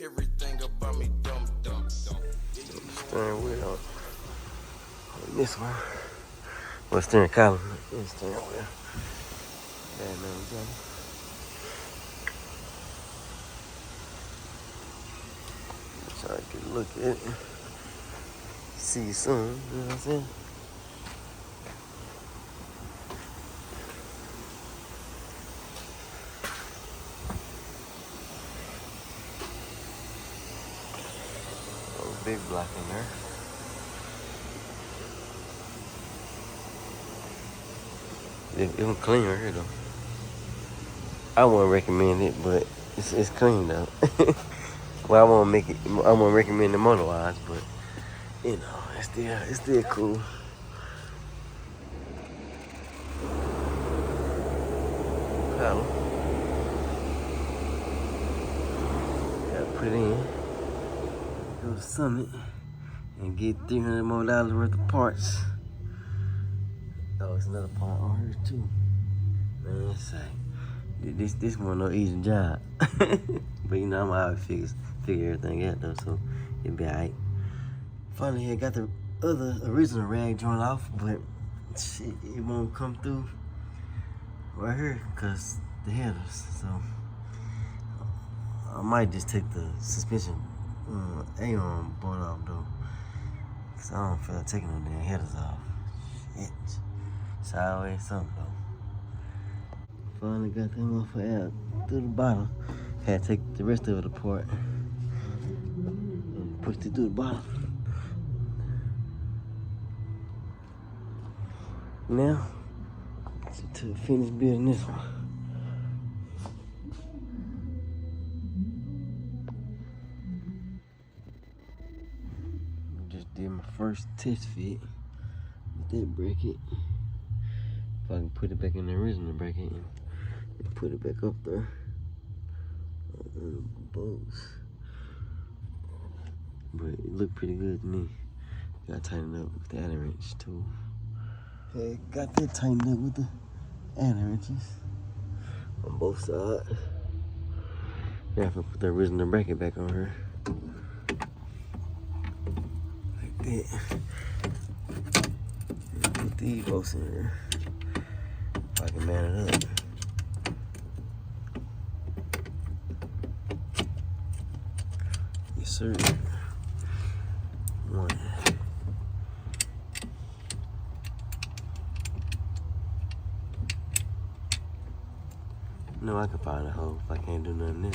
Everything about me dumb. Steering wheel on this one. Well, steering column, this steering wheel. Try to get a look at it. See you soon, you know what I'm saying? Big block in there. It was clean right here though. I wouldn't recommend it, but it's clean though. Well, I won't recommend the motor wise, but you know, it's still cool. Paddle. Gotta put it in. Go to Summit and get $300 more worth of parts. Oh, it's another part on here too. Man, say this one no easy job. But you know I'm always figure everything out though, so it'll be alright. Finally, I got the original rag joint off, but shit, it won't come through right here because the headers. So I might just take the suspension A-arm board off though, cause I don't feel like taking them damn headers off. Shit, sideways something though. Finally got that motherfucker out through the bottom. Had to take the rest of it apart and push it through the bottom. Now, to finish building this one. Just did my first test fit with that bracket. If I can put it back in the original bracket and put it back up there. Bolts. But it looked pretty good to me. Gotta tighten it up with the Allen wrench too. Okay, got that tightened up with the Allen wrenches on both sides. Yeah, if I put the original bracket back on her. Like that. And put these bolts in here. If I can man it up. Yes, sir. One. No, I can find a hole if I can't do nothing there.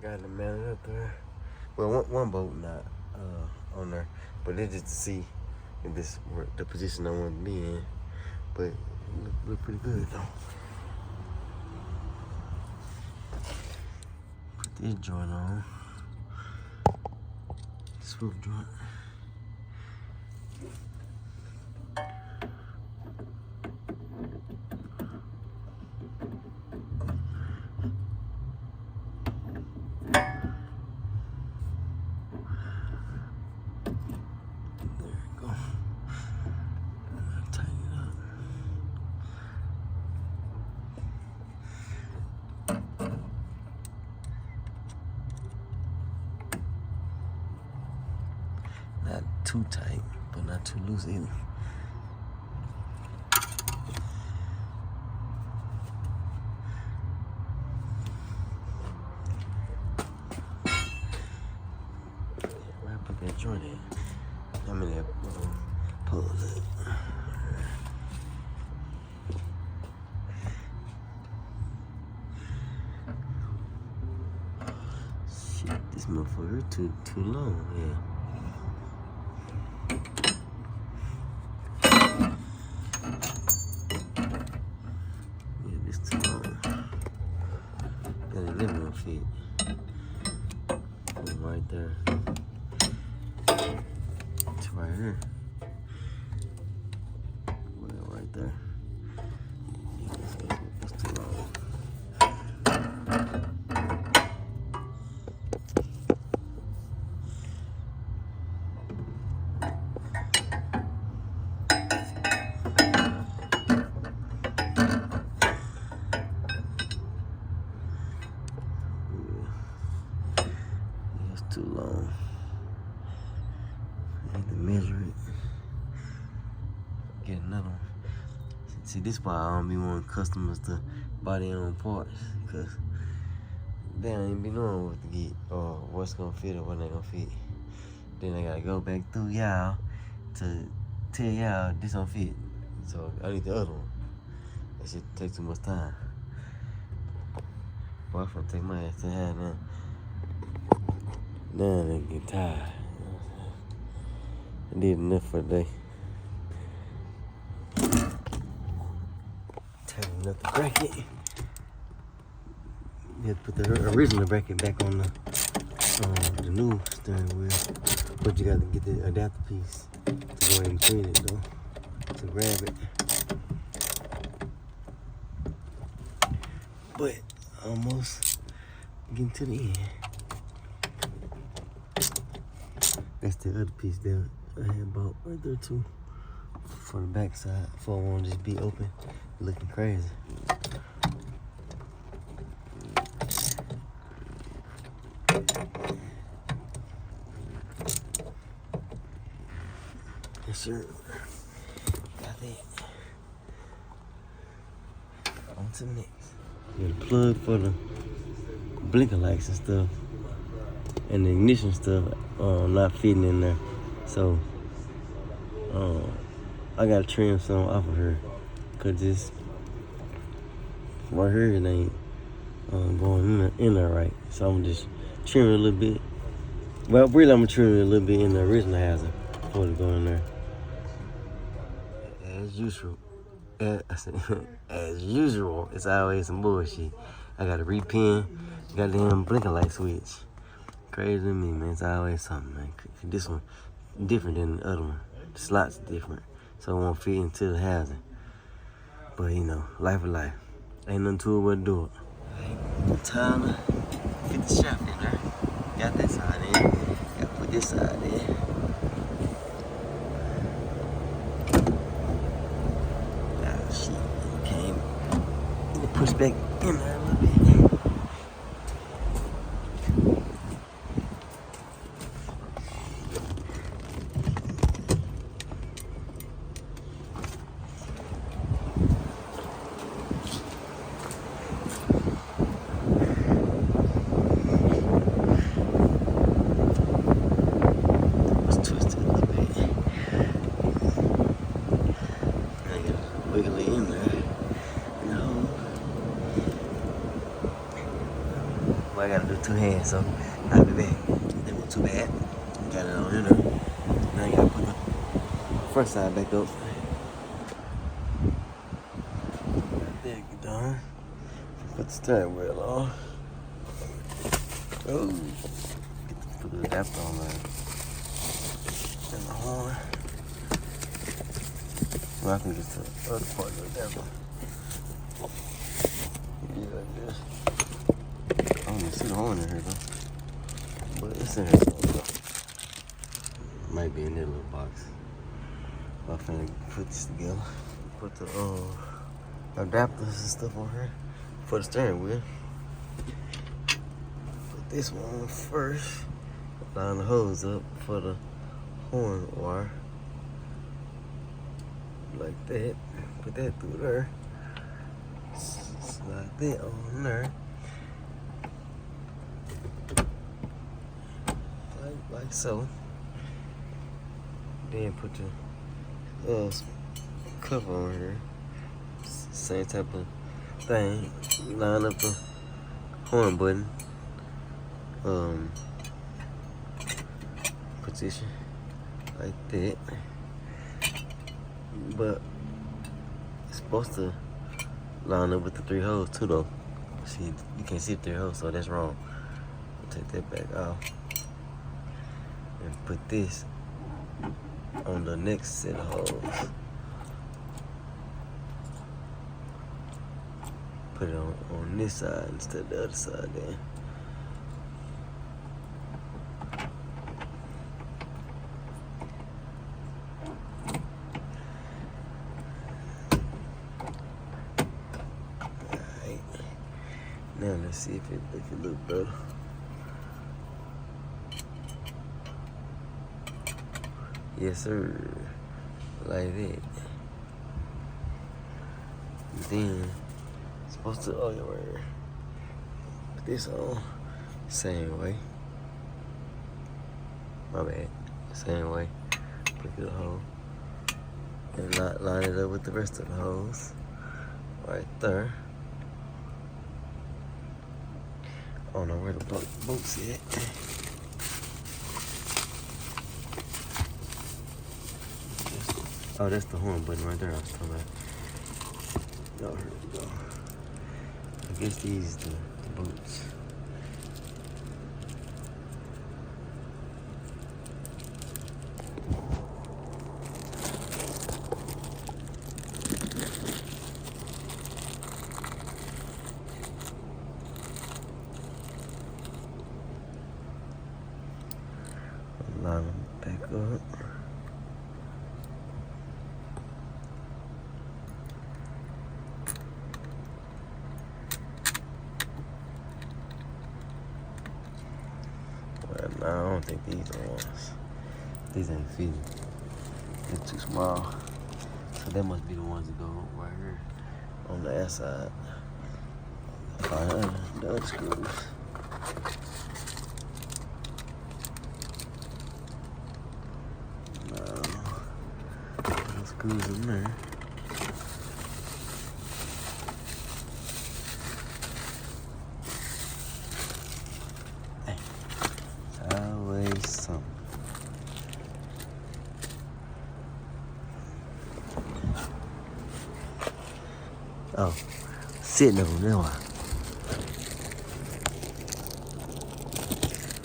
Got to man it up there. Well, one bolt not on there, but it's just to see if this were the position I want to be in. But it look pretty good though. Put this joint on. Swivel joint. Not too tight, but not too loose either. Where I put that joint in? I mean that pull it. Shit, this motherfucker too long, yeah. Feet. Right there. It's right here. Well, right there. too long. I have to measure it. Get another one. See, this is why I don't be wanting customers to buy their own parts, because they don't even be knowing what to get or what's gonna fit or what ain't gonna fit. Then I gotta go back through y'all to tell y'all this don't fit. So I need the other one. That shit take too much time. Boy, I'm gonna take my ass to hell now. Now they get tired. I did enough for the day. Tighten up the bracket. You have to put the original bracket back on the new steering wheel. But you got to get the adapter piece to go ahead and clean it though. To grab it. But almost getting to the end. That's the other piece there I had bought right there too. For the back side, for it won't just be open, looking crazy. Yes, sir. Got it. On to the next. Got a plug for the blinker lights and stuff, and the ignition stuff not fitting in there. So I gotta trim some off of her, cause this right here it ain't going in there right. So I'm just trimming a little bit. Well, really I'm gonna trim it a little bit in the original housing before it go in there. As usual, as usual, it's always some bullshit. I gotta repin goddamn blinker light switch. Crazy to me, man. It's always something, man. This one different than the other one. The slot's different, so it won't fit into the housing. But you know, life of life. Ain't nothing to it but do it. Time to fit the shaft in there. Got that side in. Gotta put this side in. Ah, shit. Okay. Push back in there a little bit. Wiggly in there. No. Well, I gotta do two hands, so I'll be back. That wasn't too bad. Got it on in there. Now I gotta put the front side back up. There you go, done. Put the steering wheel on. Oh. Put the adapter on there. And the horn. Well, I can get to the other part of the adapter. Yeah, like this. I don't even see the horn in here though. But it's in here somewhere. Might be in that little box. I'm finna put this together. Put the adapters and stuff on here for the steering wheel. Put this one on first. Line the hose up for the horn wire. Like that. Put that through there. Slide that on there. Like so. Then put the cover on here. Same type of thing. Line up the horn button. Position. Like that. But it's supposed to line up with the 3 holes too though. See, you can't see the 3 holes, so that's wrong. Take that back off. And put this on the next set of holes. Put it on this side instead of the other side then. Now let's see if it look better. Yes, sir. Like that. Then, supposed to, oh, yeah, right. Put this on. Same way. My bad. Same way. Put the hole. And line it up with the rest of the holes. Right there. I don't know where the boat's at. Oh, that's the horn button right there I was talking about. Oh, here we go. I guess these the boots. Line them back up. Well, no, I don't think these are ones. These ain't fitting. They're too small. So that must be the ones that go right here on the outside. Find the other screws. Screws in there. Hey, it's always something. Oh, sitting on that one.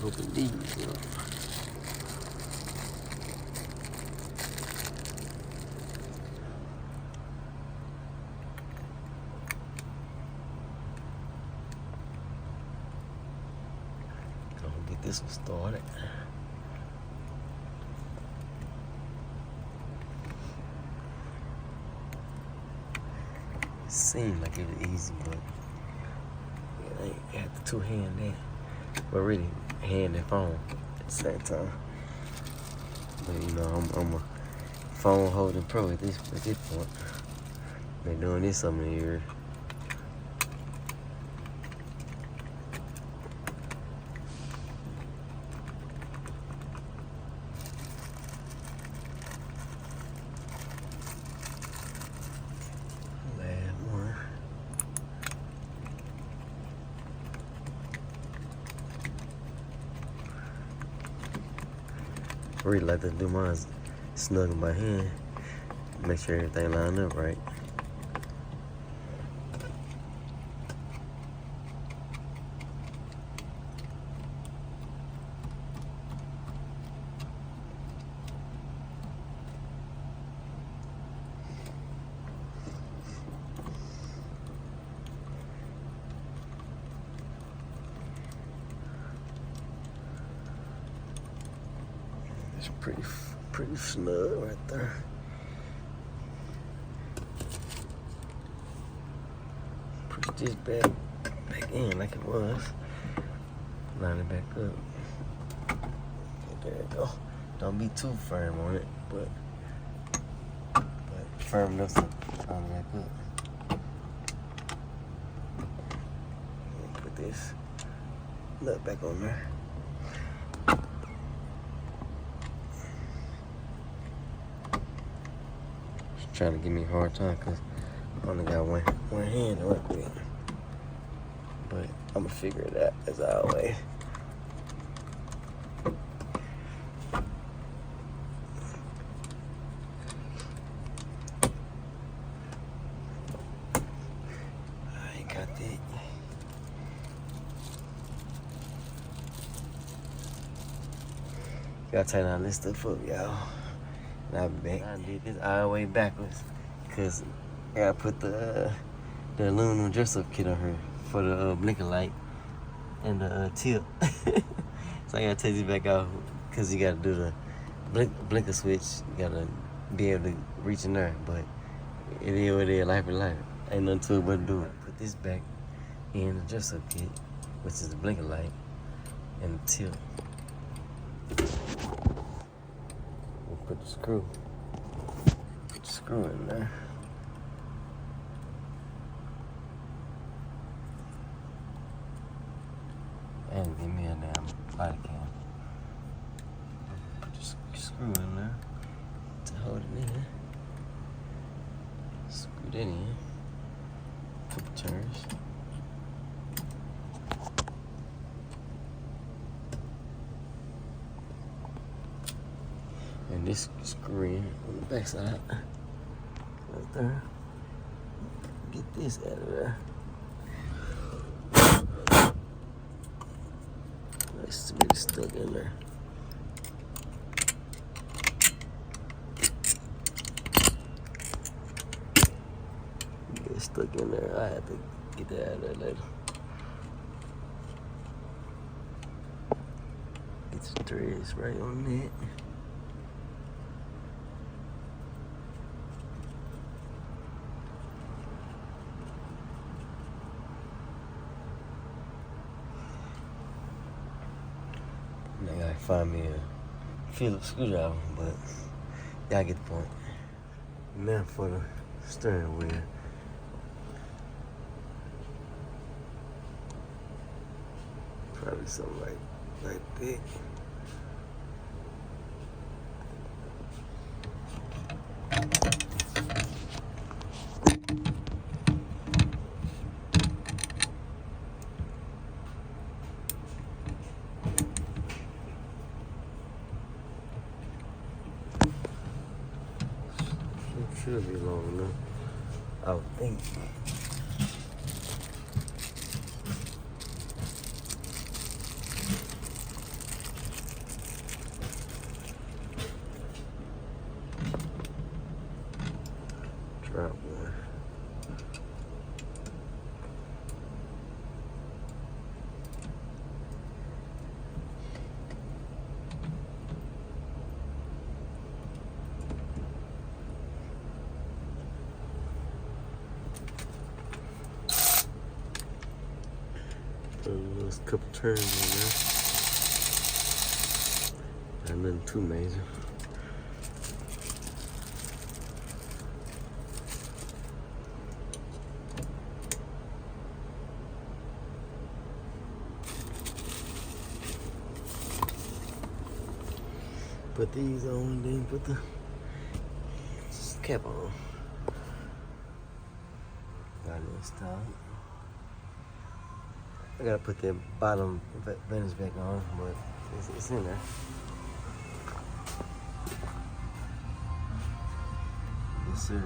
Open these up. Get this one started. It seemed like it was easy, but it ain't. You have to two-hand that, but really hand and phone at the same time. But you know, I'm a phone holding pro at this point. Been doing this so many years. I really like to do mine snug by hand. Make sure everything line up right. It's pretty snug right there. Push this back in like it was. Line it back up. There you go. Don't be too firm on it, but firm enough to line it back up. Put this nut back on there. Trying to give me a hard time because I only got one hand to work with. But I'm gonna figure it out as always. I ain't got that. Gotta tighten all this stuff up, y'all. I'll be back. I did this all the way backwards because I gotta put the aluminum dress-up kit on her for the blinker light and the tip. So I gotta take this back out because you gotta do the blinker switch. You gotta be able to reach in there, but it is what it is, life is life. Ain't nothing to it but to do it. Put this back in the dress-up kit, which is the blinker light and the tip. Put the screw in there. And give me a damn body cam. Put the screw in there to hold it in. Screw that in. Couple turns. And this screw in on the back side. Right there. Get this out of there. Let's get it stuck in there. Get it stuck in there. I have to get that out of there later. Get the threads right on that. I gotta find me a Phillips screwdriver, but y'all get the point. Now for the steering wheel. Probably something like that. Should be long enough, I would think. Drop one. There's a couple turns in there. Not nothing too major. Put these on, then put the cap on. Got it installed. I gotta put the bottom fenders back on, but it's in there. Yes, sir.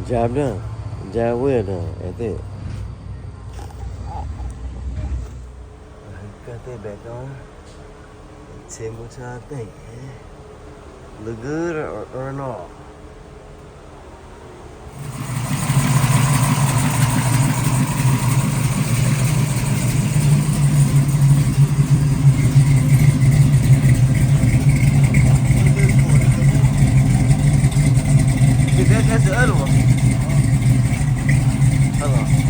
Job done. Job well done at that. Got that back on. Tell me what y'all think, man. Look good or not? That's the other one. Hold on.